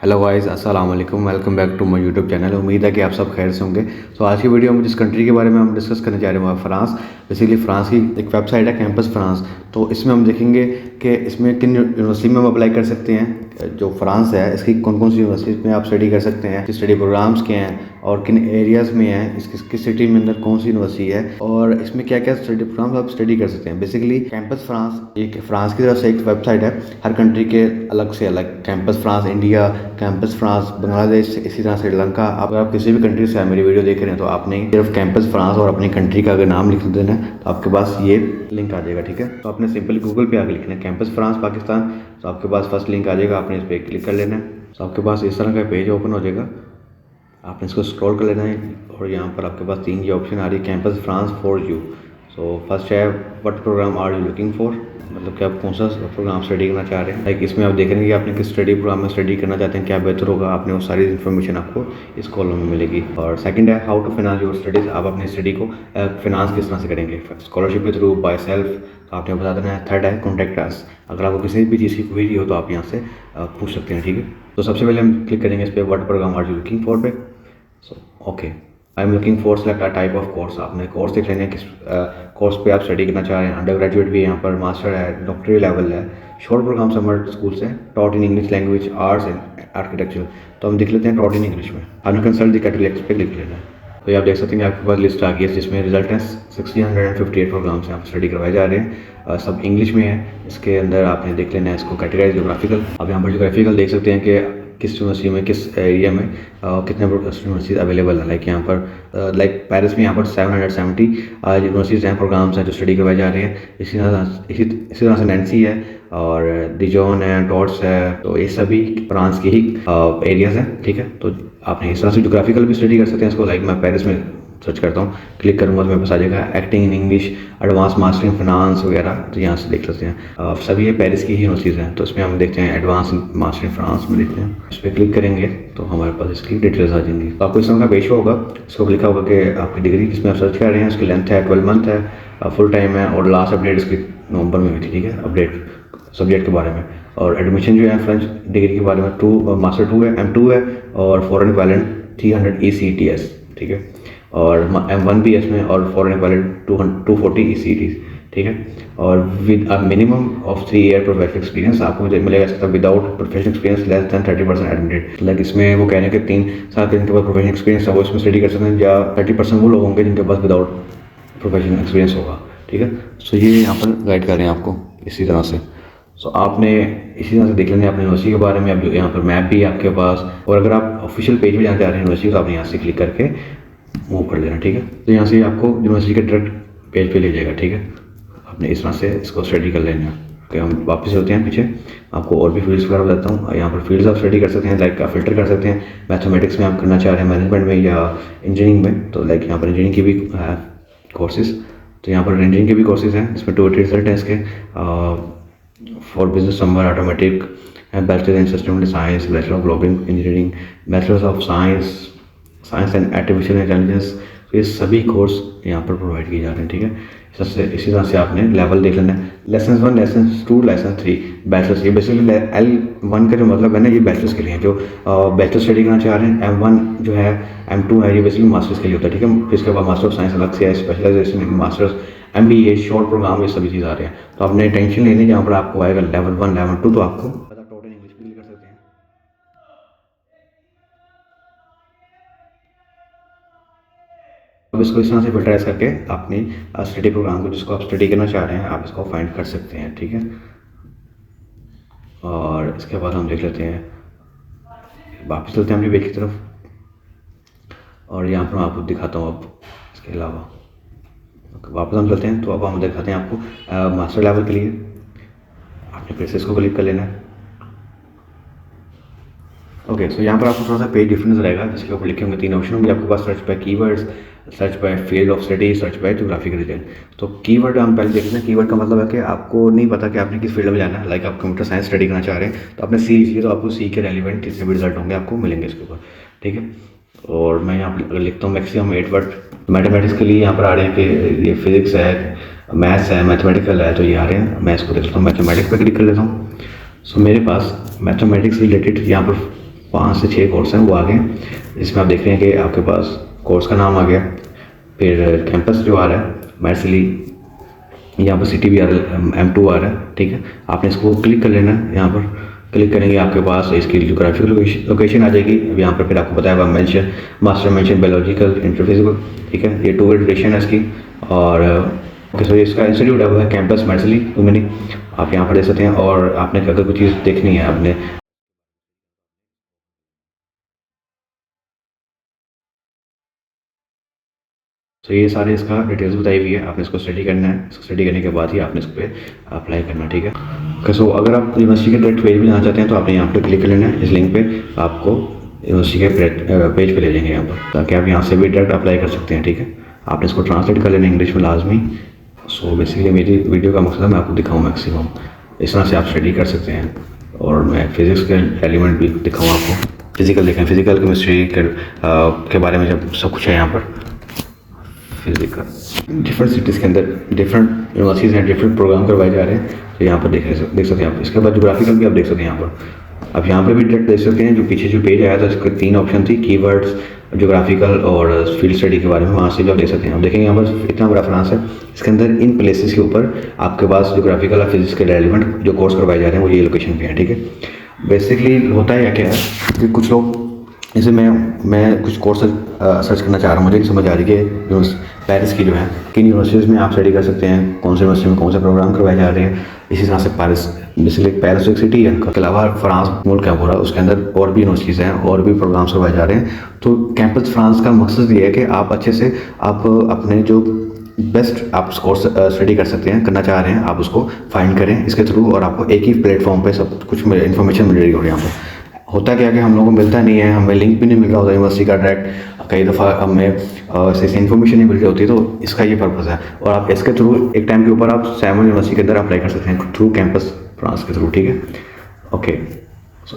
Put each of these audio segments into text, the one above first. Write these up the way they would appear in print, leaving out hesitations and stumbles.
Hello guys, अस्सलाम वालेकुम। Welcome back to my YouTube channel. उम्मीद है कि आप सब खैर से होंगे। तो आज की वीडियो में जिस कंट्री के बारे में हम डिस्कस करने जा रहे हैं वो है फ्रांस। बेसिकली फ्रांस की एक वेबसाइट है कैंपस फ्रांस। तो इसमें हम देखेंगे कि इसमें किन यूनिवर्सिटी में हम अप्लाई कर सकते हैं। जो फ्रांस है इसकी कौन कौन सी यूनिवर्सिटी में आप स्टडी कर सकते हैं, स्टडी प्रोग्राम्स क्या हैं और किन एरियाज़ में हैं, किस सिटी में अंदर कौन सी यूनिवर्सिटी है और इसमें क्या क्या स्टडी प्रोग्राम्स आप स्टडी कर सकते हैं। बेसिकली कैंपस फ्रांस एक फ्रांस की तरफ से एक वेबसाइट है। हर कंट्री के अलग से अलग, campus France India, campus France Bangladesh, इसी तरह श्रीलंका। अगर आप किसी भी कंट्री से मेरी वीडियो देख रहे हैं तो आपने सिर्फ कैंपस फ्रांस और अपनी कंट्री का अगर नाम लिख देना है तो आपके पास ये लिंक आ जाएगा। ठीक है, तो आपने सिंपली गूगल पे आके लिखना है कैंपस फ्रांस पाकिस्तान, तो आपके पास फर्स्ट लिंक आ जाएगा। आपने इस पर क्लिक कर लेना है तो आपके पास इस तरह का पेज ओपन हो जाएगा। आपने इसको स्क्रॉल कर लेना है और यहाँ पर आपके पास तीन ये ऑप्शन आ रही है, Campus France for you. So first है what programme are you looking for, मतलब कि आप कौन सा प्रोग्राम स्टडी करना चाह रहे हैं। लाइक इसमें आप देखेंगे कि आपने किस स्टडी प्रोग्राम में स्टडी करना चाहते हैं, क्या बेहतर होगा। आपने वो सारी इन्फॉर्मेशन आपको इस कॉलम में मिलेगी। और सेकंड है how to finance your studies, आप अपनी स्टडी को फाइनेंस किस तरह से करेंगे, स्कॉलरशिप के थ्रू, बाय सेल्फ, तो आपने बता देना है। थर्ड है कॉन्टैक्ट अस, अगर आपको किसी भी चीज़ की क्वेरी हो तो आप यहाँ से पूछ सकते हैं। ठीक है, तो सबसे पहले हम क्लिक करेंगे इस पर what programme are you looking for पे। So okay, I am looking for select a type of course. आपने कोर्स देख लेना है किस कोर्स पे आप स्टडी करना चाह रहे हैं। अंडर ग्रेजुएट भी है यहाँ पर, मास्टर है, डॉक्टरी लेवल है, शॉर्ट प्रोग्राम समर स्कूल से, taught in English language, arts and architecture. तो हम देख लेते हैं टॉट इन इंग्लिश में। आपने कंसल्ट द कैटेगरी पे क्लिक लेना है तो ये आप देख सकते हैं आपके पास लिस्ट आ गई है जिसमें रिजल्ट है 1658 प्रोग्राम्स यहाँ पर स्टडी करवाए जा रहे हैं। सब इंग्लिश में है। इसके अंदर आपने देख लेना है इसको कैटेगराइज जोग्राफिकल। आप यहाँ पर जोग्राफिकल देख सकते हैं कि किस यूनिवर्सिटी में, किस एरिया में कितने यूनिवर्सिटीज अवेलेबल है। लाइक यहाँ पर लाइक पेरिस में यहाँ पर 770 यूनिवर्सिटीज़ हैं, प्रोग्राम्स हैं जो स्टडी करवाए जा रहे हैं। इसी तरह से नैन्सी है और डिजॉन है, टॉट्स है, तो ये सभी फ्रांस के ही एरियाज़ हैं। ठीक है, तो आपने इस तरह से जोग्राफिकल भी स्टडी कर सकते हैं इसको। लाइक मैं पेरिस में सर्च करता हूँ, क्लिक करूँगा तो मेरे पास आ जाएगा acting in English, advance master in finance वगैरह। तो यहाँ से देख सकते हैं सभी ये पेरिस की ही यूनिवर्सिटीज़ हैं। तो इसमें हम देखते हैं एडवांस मास्टर इन फ्रांस में देखते हैं। इस पर क्लिक करेंगे तो हमारे पास इसकी डिटेल्स आ जाएंगी। तो आपको इस तरह का पेज होगा, इसको लिखा होगा कि आपकी डिग्री जिसमें आप सर्च कर रहे हैं उसकी लेंथ है 12 मंथ है, फुल टाइम है और लास्ट अपडेट इसकी नवंबर में हुई थी। ठीक है, अपडेट सब्जेक्ट के बारे में। और एडमिशन जो है फ्रेंच डिग्री के बारे में मास्टर 2 है, M2 है और फॉरेन इक्विवेलेंट 300 ECTS। ठीक है, और M1 भी है इसमें और फॉरेन इक्विवेलेंट 240 ECTS। ठीक है, और with a minimum of 3 year professional experience आपको मिलेगा इसका। Without professional experience less than 30% admitted. Like इसमें वो कह रहे हैं कि 3 साल के जिनके पास प्रोफेशनल एक्सपीरियंस है वो इसमें स्टडी कर सकते हैं, या 30% वो लोग होंगे जिनके पास विदाउट प्रोफेशनल एक्सपीरियंस होगा। ठीक है, सो ये यहाँ पर गाइड कर रहे हैं आपको इसी तरह से। सो आपने इसी तरह से देख लेंगे अपनी यूनिवर्सिटी के बारे में। अब यहाँ पर मैप भी है आपके पास, और अगर आप ऑफिशियल पेज में जाना चाह रहे हैं यूनिवर्सिटी तो आपने यहाँ से क्लिक करके मूव कर लेना। ठीक है, तो यहाँ से आपको यूनिवर्सिटी के डायरेक्ट पेज पे ले जाएगा। ठीक है, आपने इस तरह से इसको स्टडी कर लेना। तो हम वापस चलते हैं पीछे, आपको और भी फील्ड्स वगैरह बताता हूँ। यहाँ पर फील्ड्स आप स्टडी कर सकते हैं, लाइक आप फिल्टर कर सकते हैं मैथमेटिक्स में आप करना चाह रहे हैं, मैनेजमेंट में या इंजीनियरिंग में। तो लाइक यहाँ पर इंजीनियरिंग की भी है कोर्सेज, तो यहाँ पर इंजीनियरिंग के भी कोर्सेज हैं। इसमें 2 रिजल्ट है इसके, for business summer automatic, bachelor in system science, bachelor of global engineering, bachelor of science and artificial intelligence. तो ये सभी कोर्स यहाँ पर प्रोवाइड किए जा रहे हैं। ठीक है, इसी तरह से आपने लेवल देख लेना है, लेसन 1, लेसन 2, लेसन 3 बैचलर्स। ये बेसिकली L1 का जो मतलब है ना, ये बैचलर्स के लिए, जो बैचलर स्टडी करना चाह रहे हैं। M1 जो है, M2 है, ये बेसिकली मास्टर्स के लिए होता है। ठीक है, फिर इसके बाद मास्टर ऑफ साइंस अलग से है, specialisation in masters, MBA, short programme, ये सभी चीज़ आ रहे हैं। तो आपने टेंशन लेनी, जहाँ पर आपको आएगा लेवल 1, लेवल 2, तो आपको टोटल इंग्लिश भी कर सकते हैं। अब इसको इस तरह से फिल्टराइज करके अपनी स्टडी प्रोग्राम को, जिसको आप स्टडी करना चाह रहे हैं, आप इसको फाइंड कर सकते हैं। ठीक है, और इसके बाद हम देख लेते हैं, वापस चलते हैं अपनी पेज की तरफ, और यहाँ पर मैं आपको दिखाता हूँ। अब इसके अलावा वापस हम चलते हैं तो अब हम दिखाते हैं आपको मास्टर लेवल के लिए। आपने फिर से इसको क्लिक कर लेना है। ओके, सो यहाँ पर आपको थोड़ा सा पेज डिफरेंस रहेगा, जिसके ऊपर लिखे होंगे 3 ऑप्शन होंगे आपके पास, search by keywords, search by field of study, search by geographical region. तो कीवर्ड हम पहले देखते हैं। कीवर्ड का मतलब है कि आपको नहीं पता कि आपने किस फील्ड में जाना है। लाइक आप कंप्यूटर साइंस स्टडी करना चाह रहे हैं तो आपने सी लिखिए, तो आपको सी के रेलिवेंट जितने भी रिजल्ट होंगे आपको मिलेंगे इसके ऊपर। ठीक है, और मैं यहाँ पर लिखता हूँ मैक्सिमम 8 वर्ड। मैथमेटिक्स के लिए यहाँ पर आ रहे हैं कि ये फिजिक्स है, मैथ्स है, मैथमेटिकल है, तो ये आ रहे हैं। मैं इसको देख लेता हूँ, मैथमेटिक्स पर क्लिक कर लेता हूँ। सो मेरे पास मैथमेटिक्स रिलेटेड यहाँ पर 5 से 6 कोर्स हैं वो आ गए हैं। इसमें आप देख रहे हैं कि आपके पास कोर्स का नाम आ गया, फिर कैंपस जो आ रहा है मैर्सिली, यहाँ पर सिटी भी आ रहा है, M2 आ रहा है, ठीक है। आपने इसको क्लिक कर लेना है। यहाँ पर क्लिक करेंगे आपके पास इसकी जोग्राफिकल लोकेशन आ जाएगी। अब यहाँ पर फिर आपको बताया मेंशन मास्टर मेंशन बायोलॉजिकल इंटरफिजिकल, ठीक है। ये 2 ड्यूरेशन है इसकी। और ओके, सो इसका इंस्टीट्यूट है वो है कैंपस मैर्सिली डुमिनी, आप यहाँ पर देख सकते हैं। और आपने अगर कोई चीज़ देखनी है आपने तो ये सारे इसका डिटेल्स बताई हुई है, आपने इसको स्टडी करना है। इसको स्टडी करने के बाद ही आपने इस पर अप्लाई करना है, ठीक है। ओके, सो अगर आप यूनिवर्सिटी के डायरेक्ट पेज में जाना चाहते हैं तो आपने यहाँ पे क्लिक कर लेना है। इस लिंक पे आपको यूनिवर्सिटी के पेज पे ले जाएंगे यहाँ पर, ताकि आप यहाँ से भी डायरेक्ट अप्लाई कर सकते हैं, ठीक है। आपने इसको ट्रांसलेट कर लेना इंग्लिश में लाजमी। सो बेसिकली मेरी वीडियो का मकसद है मैं आपको दिखाऊँ मैक्सिमम, इस तरह से आप स्टडी कर सकते हैं। और मैं फिज़िक्स के एलिमेंट भी दिखाऊँ आपको, फिजिकल देखें, फिजिकल केमिस्ट्री के बारे में जब सब कुछ है यहाँ पर। फिजिकल डिफरेंट सिटीज़ के अंदर डिफरेंट यूनिवर्सिटीज़ हैं, डिफरेंट प्रोग्राम करवाए जा रहे हैं, तो यहाँ पर देख सकते हैं आप। इसके बाद जोग्राफिकल भी आप देख सकते हैं यहाँ पर। आप यहाँ पर भी डायरेक्ट देख सकते हैं। जो पीछे जो पेज आया था इसके 3 ऑप्शन थी, कीवर्ड्स, जोग्राफिकल और फील्ड स्टडी के बारे में, वहाँ से जो आप देख सकते हैं। आप देखेंगे यहाँ पर इतना बड़ा फ्रांस है, इसके अंदर इन प्लेसेस के ऊपर आपके पास जोग्राफिकल और फिजिक्स के रेलिवेंट जो कोर्स करवाए जा रहे हैं वो ये लोकेशन पे है, ठीक है। बेसिकली होता है क्या है कि कुछ लोग जैसे मैं कुछ कोर्स सर्च करना चाह रहा हूँ, मुझे नहीं समझ आ रही कि पेरिस की जो है किन यूनिवर्सिटीज़ में आप स्टडी कर सकते हैं, कौन से यूनिवर्सिटी में कौन से प्रोग्राम करवाए जा रहे हैं। इसी तरह से पेरिस बेसिकली पेरिस एक सिटी है, उसके अलावा फ्रांस मुल्क है पूरा, उसके अंदर और भी यूनिवर्सिटीज़ हैं और भी प्रोग्राम्स करवाए जा रहे हैं। तो कैंपस फ्रांस का मकसद ये है कि आप अच्छे से आप अपने जो बेस्ट आप कोर्स स्टडी कर सकते हैं, करना चाह रहे हैं, आप उसको फाइंड करें इसके थ्रू, और आपको एक ही प्लेटफॉर्म पे सब कुछ इन्फॉर्मेशन मिल रही है। और यहाँ पर होता क्या कि हम लोगों को मिलता नहीं है, हमें लिंक भी नहीं मिल रहा होता यूनिवर्सिटी का डायरेक्ट, कई दफ़ा हमें ऐसी इन्फॉर्मेशन नहीं मिल रही होती। तो इसका ये पर्पज़ है। और आप इसके थ्रू एक टाइम के ऊपर आप सैमन यूनिवर्सिटी के अंदर अप्लाई कर सकते हैं थ्रू कैंपस फ्रांस के थ्रू, ठीक है। ओके,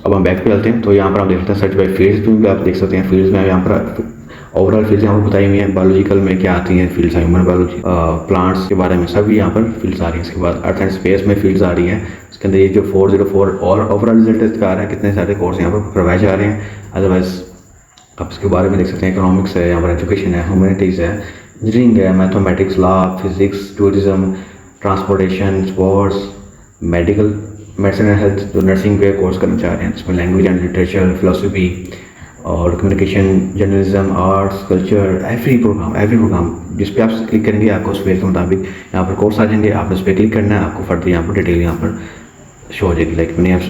अब हम बैक पे चलते हैं। तो यहाँ पर आप देख सकते हैं सर्च बाय फील्ड्स में भी आप देख सकते हैं। फील्ड्स में यहाँ पर ओवरऑल फील्ड्स यहाँ पर बताई हुई हैं। बायोलॉजिकल में क्या आती हैं फील्ड्स, ह्यूमन बायोलॉजी, प्लांट्स के बारे में सभी यहाँ पर फील्ड्स आ रही हैं। इसके बाद अर्थ एंड स्पेस में फील्ड्स आ रही हैं। इसके अंदर ये जो 404 और ओवरऑल रिजल्ट इसका आ रहा है, कितने सारे कोर्स यहाँ पर करवाए जा रहे हैं। अदरवाइज आप इसके बारे में देख सकते हैं। इकोनॉमिक्स है, यहाँ पर एजुकेशन है, ह्यूमैनिटीज़ है, इंजीनियरिंग है, mathematics, law, physics, tourism, transportation, sports, medical, medicine and health, जो नर्सिंग के कोर्स करना चाह रहे हैं। इसमें लैंग्वेज एंड लिटरेचर, फिलोसफी और communication, journalism, arts, culture, every programme जिस पे आप क्लिक करेंगे आपको उस फील्ड के मुताबिक यहाँ पर कोर्स आ जाएंगे। आपने उस पर क्लिक करना है, आपको फर्दर यहाँ पर डिटेल यहाँ पर शो हो जाएगी। लाइक मैंने आप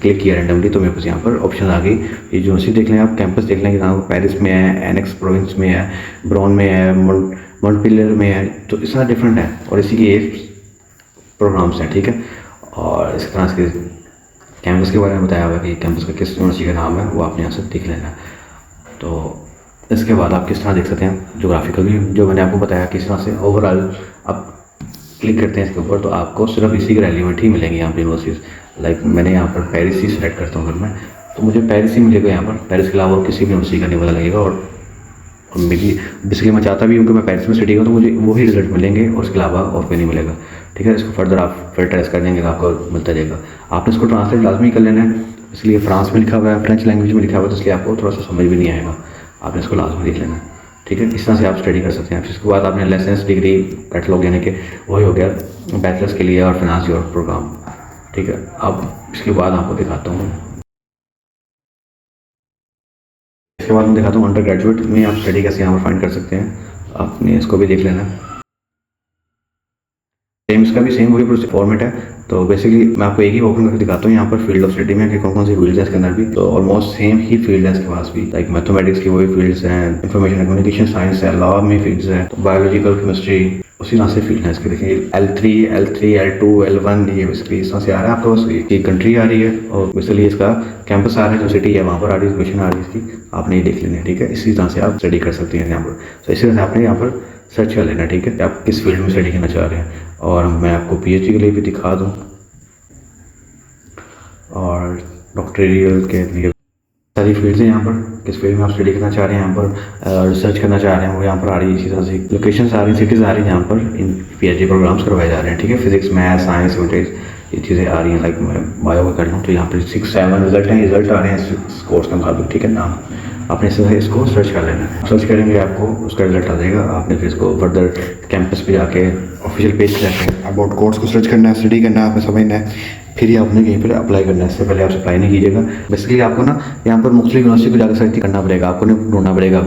क्लिक किया रैंडमली तो मेरे पास यहाँ पर ऑप्शन आ गई। ये यूनिवर्सिटी देख लें आप, कैंपस देख लें कि यहाँ पेरिस में है, एनेक्स प्रोविंस में है, ब्रॉन में है, मॉन्टपेलियर में है। तो इस तरह डिफरेंट है और इसी के 8 प्रोग्राम्स हैं, ठीक है। और इस तरह से कैंपस के बारे में बताया हुआ है कि कैंपस का किस यूनिवर्सिटी का नाम है, वो आपने यहाँ से देख लेना है। तो इसके बाद आप किस तरह देख सकते हैं जोग्राफिकल भी, जो मैंने आपको बताया किस तरह से ओवरऑल आप क्लिक करते हैं इसके ऊपर तो आपको सिर्फ इसी के रेलिवेंट ही मिलेंगे यहाँ पर यूनिवर्सिटीज़। लाइक मैंने यहाँ पर पेरिस ही सेलेक्ट करता हूँ अगर मैं, तो मुझे पेरिस ही मिलेगा यहाँ पर। पेरिस के अलावा किसी भी यूनिवर्सिटी का नहीं पता लगेगा। और मेरी बेसिकली मैं चाहता भी हूँ कि मैं पेरिस में स्टडी करूँ, तो मुझे वही रिजल्ट मिलेंगे और उसके अलावा और कोई नहीं मिलेगा, ठीक है। इसको फर्दर आप फिल्टर कर देंगे तो आपको मिलता जाएगा। आपने इसको ट्रांसलेट लाजमी कर लेना है, इसलिए फ्रांस में लिखा हुआ है, फ्रेंच लैंग्वेज में लिखा हुआ है, तो इसलिए आपको थोड़ा सा समझ भी नहीं आएगा। आपने इसको लाजमी लिख लेना है, ठीक है। इस तरह से आप स्टडी कर सकते हैं। इसके बाद आपने लाइसेंस डिग्री कैटलॉग यानी कि वही हो गया बैचलर्स के लिए और फाइनेंस योर प्रोग्राम, ठीक है। अब इसके बाद आपको दिखाता हूँ, इसके बाद मैं दिखाता हूँ अंडर ग्रेजुएट में आप स्टडी कैसे यहाँ पर फाइंड कर सकते हैं। आपने इसको भी देख लेना। सेम इसका भी सेम वही फॉर्मेट है। तो बेसिकली मैं आपको एक ही ओपन करके दिखाता हूँ यहाँ पर फील्ड ऑफ स्टडी में कि कौन कौन सी फील्ड्स हैं इसके अंदर भी। तो ऑलमोस्ट सेम ही फील्ड है इसके पास भी, लाइक मैथमेटिक्स की वही फील्ड्स हैं, इन्फॉर्मेशन एंड कम्युनिकेशन साइंस है, लॉ में फील्ड्स हैं, तो बायोलॉजिकल केमिस्ट्री उसी तरह से फील्ड है इसके। देखिए L3, L2, L1 ये बेसिकली इस तरह से आ रहा है। आपको ये कंट्री आ रही है और बेसिकली इसका कैंपस आ रहा है, जो सिटी है वहाँ पर आ रही है, लोकेशन आ रही है इसकी, आपने ये देख लेना है, ठीक है। इसी तरह से आप स्टडी कर सकते हैं यहाँ पर। तो इसी तरह से आपने यहाँ पर सर्च कर लेना, ठीक है, कि आप किस फील्ड में स्टडी करना चाह रहे हैं। और मैं आपको PhD के लिए भी दिखा दूँ और डॉक्टोरियल के लिए सारी फील्ड्स हैं यहाँ पर, किस फील्ड में आप स्टडी करना चाह रहे हैं, यहाँ पर रिसर्च करना चाह रहे हैं वो यहाँ पर आ रही है। इसी तरह से लोकेशंस आ रही हैं, सिटीज़ आ रही हैं, यहाँ पर इन PhD प्रोग्राम्स करवाए जा रहे हैं, ठीक है। फिजिक्स, मैथ, साइंस, ह्यूमैनिटीज़ ये चीज़ें आ रही हैं। लाइक मैं बायो का कर लूँ तो यहाँ पर 6-7 रिजल्ट हैं, रिजल्ट आ रहे हैं इस कोर्स के मुताबिक, ठीक है। नाम आपने इसको सर्च कर लेना है, सर्च करेंगे आपको उसका रिजल्ट आ जाएगा। आपने फिर इसको फर्दर कैंपस पे जाके ऑफिशियल पेज पे जाके अबाउट कोर्स को सर्च करना है, स्टडी करना है, आपने समझना है, फिर ही आपने कहीं पर अप्लाई करना है। इससे पहले आप अप्लाई नहीं कीजिएगा। बेसिकली आपको ना यहाँ पर मुख्तलिफ यूनिवर्सिटी को जाकर सर्च नहीं करना पड़ेगा, आपको नहीं ढूंढना पड़ेगा,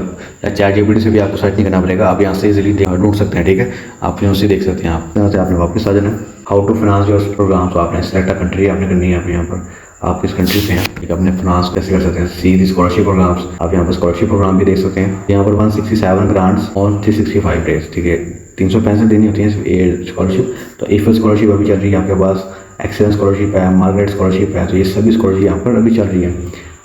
या ChatGPT से भी आपको सर्च नहीं करना पड़ेगा। आप यहाँ से इजीली ढूंढ सकते हैं, ठीक है। आप यूनिवर्सिटी देख सकते हैं, आप यहाँ से आपने वापस आ जाना है। How to finance your programme, तो आपने सेलेक्ट कंट्री आपने करनी है। आप यहाँ पर आप किस कंट्री से हैं, ठीक है, अपने फाइनेंस कैसे कर सकते हैं। सी दी स्कॉलरशिप प्रोग्राम्स, आप यहाँ पर स्कॉलरशिप प्रोग्राम भी देख सकते हैं। यहाँ पर 167 ग्रांट्स ऑन 365 डेज, ठीक है। 365 देनी होती है स्कॉलरशिप। तो एफएल स्कॉलरशिप अभी चल रही है आपके पास, एक्सेलेंस स्कॉलरशिप है, मार्गरेट स्कॉलरशिप है, तो ये सभी स्कॉलरशिप यहाँ पर अभी चल रही है।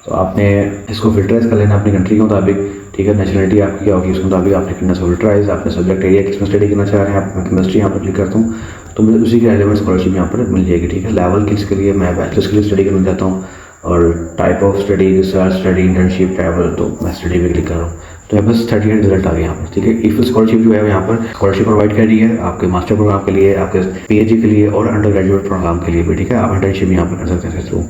तो आपने इसको फिल्टराइज कर लेना अपनी कंट्री के मुताबिक, ठीक है। नेशनलिटी आपकी क्या होगी उसके मुताबिक आपने करना फिल्टराइज। आपने सब्जेक्ट एरिया किसमें स्टडी करना चाह रहे हैं, आप मैं केमिस्ट्री यहाँ पर क्लिक करता हूँ तो मुझे उसी की रेलेवेंट स्कॉलरशिप यहाँ पर मिल जाएगी, ठीक है। लेवल किसके लिए, मैं बैचलर्स के लिए स्टडी करना चाहता हूँ, और type of study, research study, internship, travel, तो मैं स्टडी पे क्लिक कर रहा हूँ। तो यहाँ बस 38 रिजल्ट आ गए यहाँ पर, ठीक है। इफ स्कॉलरशिप जो है यहाँ पर स्कॉलरशिप प्रोवाइड कर रही है आपके मास्टर प्रोग्राम के लिए, आपके PhD के लिए और अंडर ग्रेजुएट प्रोग्राम के लिए भी, ठीक है। आप इंटर्नशिप यहाँ पर कर सकते हैं थ्रू,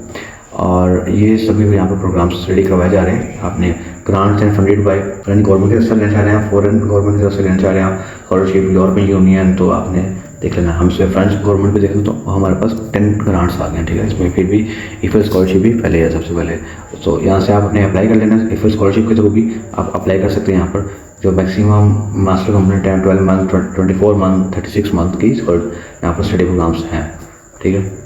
और ये सभी यहाँ पर प्रोग्राम स्टडी करवाए जा रहे हैं। आपने grants and funded by foreign government की तरफ से लेना चाह रहे हैं, फॉरेन गवर्नमेंट की तरफ से लेना चाह रहे हैं आप स्कॉलरशिप, यूरोपियन यूनियन, तो आपने देख लेना। हमसे फ्रेंच गवर्नमेंट पे देखें तो हमारे पास 10 ग्रांट्स आ गए हैं, ठीक है। इसमें फिर भी ईफल स्कॉलरशिप भी पहले है सबसे पहले। तो यहाँ से आप अपने अप्लाई कर लेना, ईफल स्कॉलरशिप के थ्रू भी आप अप्लाई कर सकते हैं। यहाँ पर जो मैक्सिमम मास्टर कंपोनेंट है 12 मंथ, 24 मंथ, 36 मंथ की यहाँ पर स्टडी प्रोग्राम्स हैं, ठीक है।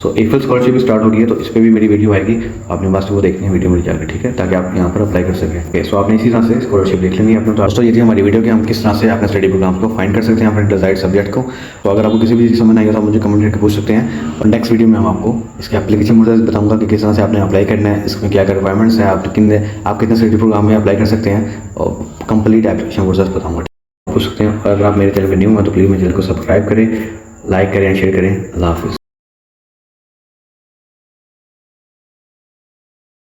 तो एफएल स्कॉलरशिप स्टार्ट हो गई है, तो इस पर भी मेरी वीडियो आएगी, आपने बस वो देखनी है वीडियो मिल जाएगी, ठीक है, ताकि आप यहाँ पर अप्लाई कर सकें। सो आपने इसी तरह से स्कॉलरशिप देख लेंगे अपने। तो दोस्तों ये थी हमारी वीडियो कि हम किस तरह से अपने स्टडी प्रोग्राम को फाइंड कर सकते हैं अपने डिजायर्ड सब्जेक्ट को। तो अगर आपको किसी भी चीज़ समझ नहीं आएगा तो मुझे कमेंट करके पूछ सकते हैं, और नेक्स्ट वीडियो में हम आपको इसके एप्लीकेशन प्रोसेस बताऊँगा कि किस तरह से आपने अप्लाई करना है, इसमें क्या क्या रिक्वायरमेंट्स हैं, आप कितने स्टडी प्रोग्राम में अप्लाई कर सकते हैं, और कंप्लीट एप्लीकेशन प्रोसेस बताऊँगा, पूछ सकते हैं। अगर आप मेरे चैनल पर न्यू हैं तो प्लीज़ मेरे चैनल को सब्सक्राइब करें, लाइक करें, शेयर करें। अल्लाह हाफिज़।